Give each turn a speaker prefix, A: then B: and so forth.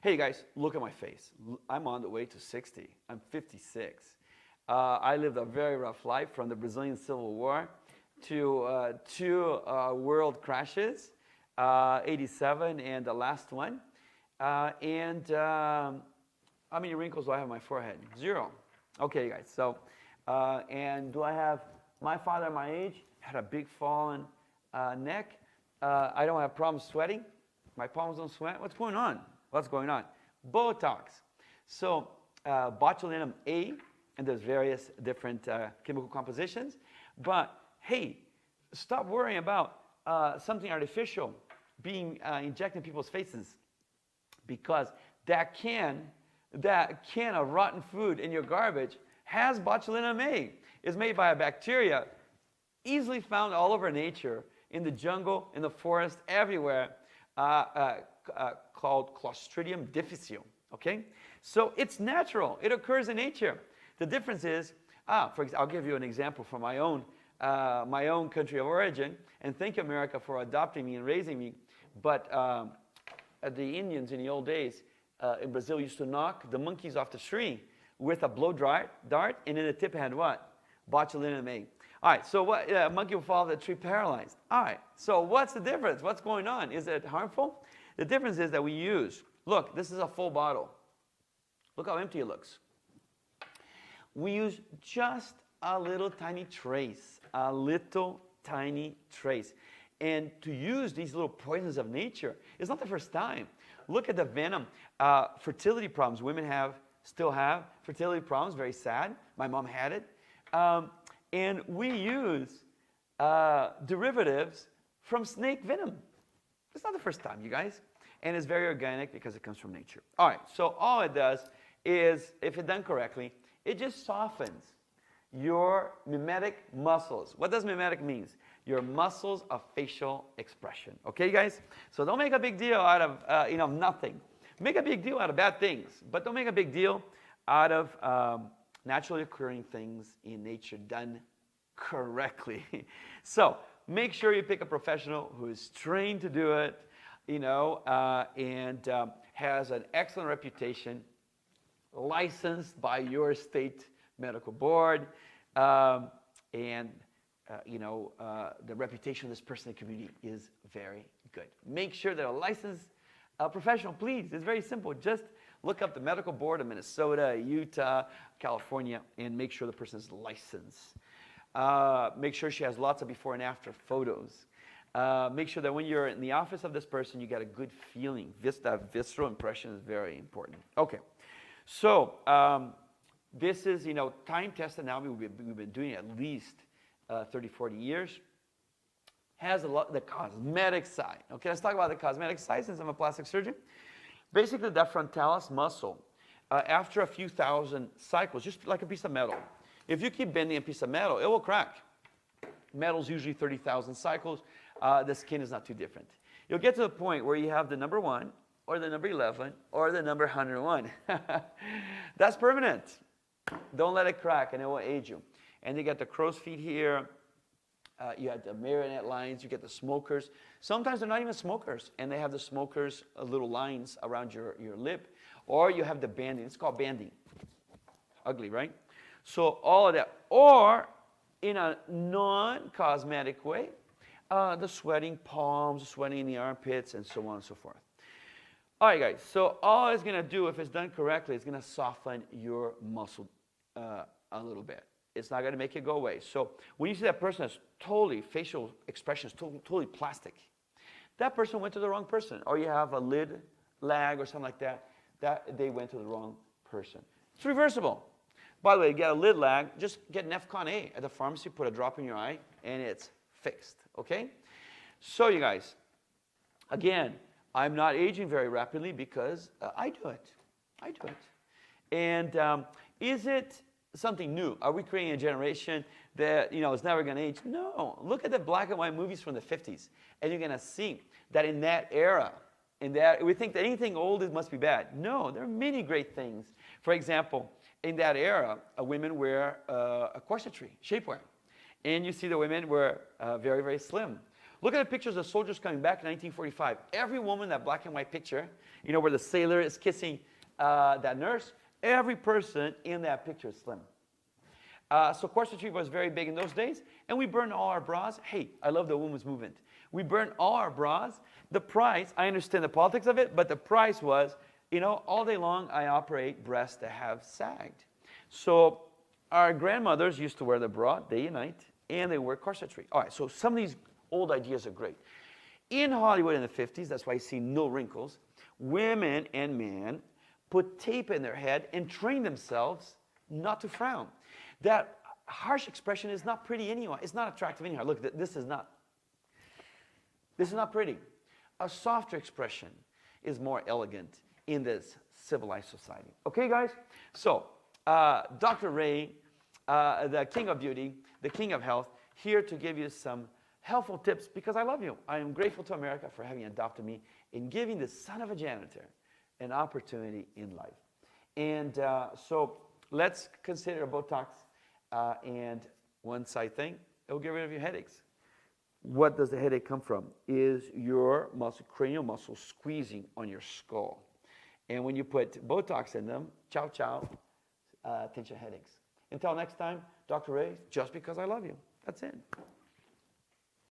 A: Hey guys, look at my face. I'm on the way to 60. I'm 56. I lived a very rough life from the Brazilian Civil War to two world crashes, 87 and the last one. How many wrinkles do I have on my forehead? 0. Okay, guys. So, and do I have my father at my age had a big fallen neck? I don't have problems sweating. My palms don't sweat. What's going on? What's going on? Botox. So botulinum A, and there's various different chemical compositions. But hey, stop worrying about something artificial being injected in people's faces, because that can of rotten food in your garbage has botulinum A. It's made by a bacteria easily found all over nature, in the jungle, in the forest, everywhere, called Clostridium difficile. Okay? So it's natural. It occurs in nature. The difference is, for example, I'll give you an example from my own country of origin, and thank you, America, for adopting me and raising me. But the Indians in the old days in Brazil used to knock the monkeys off the tree with a blow dart, and in the tip had what? Botulinum A. All right, so what? A monkey will fall off the tree paralyzed. All right, so what's the difference? What's going on? Is it harmful? The difference is that we use, look, this is a full bottle. Look how empty it looks. We use just a little tiny trace, And to use these little poisons of nature is not the first time. Look at the venom. Fertility problems. Women still have fertility problems. Very sad. My mom had it. And we use derivatives from snake venom. It's not the first time, you guys. And it's very organic because it comes from nature. All right, so all it does is, if it's done correctly, it just softens your mimetic muscles. What does mimetic means? Your muscles of facial expression. Okay, guys? So don't make a big deal out of nothing. Make a big deal out of bad things, but don't make a big deal out of naturally occurring things in nature done correctly. So make sure you pick a professional who is trained to do it, and has an excellent reputation, licensed by your state medical board, the reputation of this person in the community is very good. Make sure they're a licensed professional, please. It's very simple. Just look up the medical board of Minnesota, Utah, California, and make sure the person is licensed. Make sure she has lots of before and after photos. Make sure that when you're in the office of this person, you get a good feeling. That visceral impression is very important. Okay, so this is, time tested now. We've been doing it at least 30, 40 years. Has a lot the cosmetic side. Okay, let's talk about the cosmetic side since I'm a plastic surgeon. Basically, that frontalis muscle, after a few thousand cycles, just like a piece of metal. If you keep bending a piece of metal, it will crack. Metal's usually 30,000 cycles. The skin is not too different. You'll get to the point where you have the number 1, or the number 11, or the number 101. That's permanent. Don't let it crack, and it will age you. And you get the crow's feet here. You have the marionette lines. You get the smokers. Sometimes they're not even smokers, and they have the smokers little lines around your lip. Or you have the banding. It's called banding. Ugly, right? So all of that. Or in a non-cosmetic way, the sweating palms, sweating in the armpits, and so on and so forth. All right, guys. So all it's going to do, if it's done correctly, it's going to soften your muscle a little bit. It's not going to make it go away. So when you see that person has totally, facial expression is totally plastic, that person went to the wrong person. Or you have a lid lag or something like that, they went to the wrong person. It's reversible. By the way, you get a lid lag, just get Nefcon A at the pharmacy, put a drop in your eye, and it's fixed, okay? So you guys, again, I'm not aging very rapidly because I do it. I do it. And is it something new? Are we creating a generation that, is never going to age? No. Look at the black and white movies from the 50s, and you're going to see that in that era, we think that anything old must be bad. No, there are many great things. For example, in that era, women wear a corsetry, shapewear. And you see the women were very, very slim. Look at the pictures of soldiers coming back in 1945. Every woman in that black and white picture, you know, where the sailor is kissing that nurse, every person in that picture is slim. So corsetry was very big in those days, and we burned all our bras. Hey, I love the women's movement. We burned all our bras. The price, I understand the politics of it, but the price was, you know, all day long I operate breasts that have sagged. So our grandmothers used to wear the bra day and night, and they wear corsetry. All right, so some of these old ideas are great. In Hollywood in the 50s, that's why you see no wrinkles, women and men put tape in their head and train themselves not to frown. That harsh expression is not pretty anyway. It's not attractive anyhow. Look, this is not pretty. A softer expression is more elegant in this civilized society. Okay, guys? So, Dr. Rey, the king of beauty, the king of health, here to give you some helpful tips because I love you. I am grateful to America for having adopted me and giving the son of a janitor an opportunity in life. And so let's consider Botox and one side thing. It will get rid of your headaches. What does the headache come from? Is your muscle, cranial muscle squeezing on your skull. And when you put Botox in them, ciao, ciao, attention headaches. Until next time, Dr. Rey, just because I love you. That's it.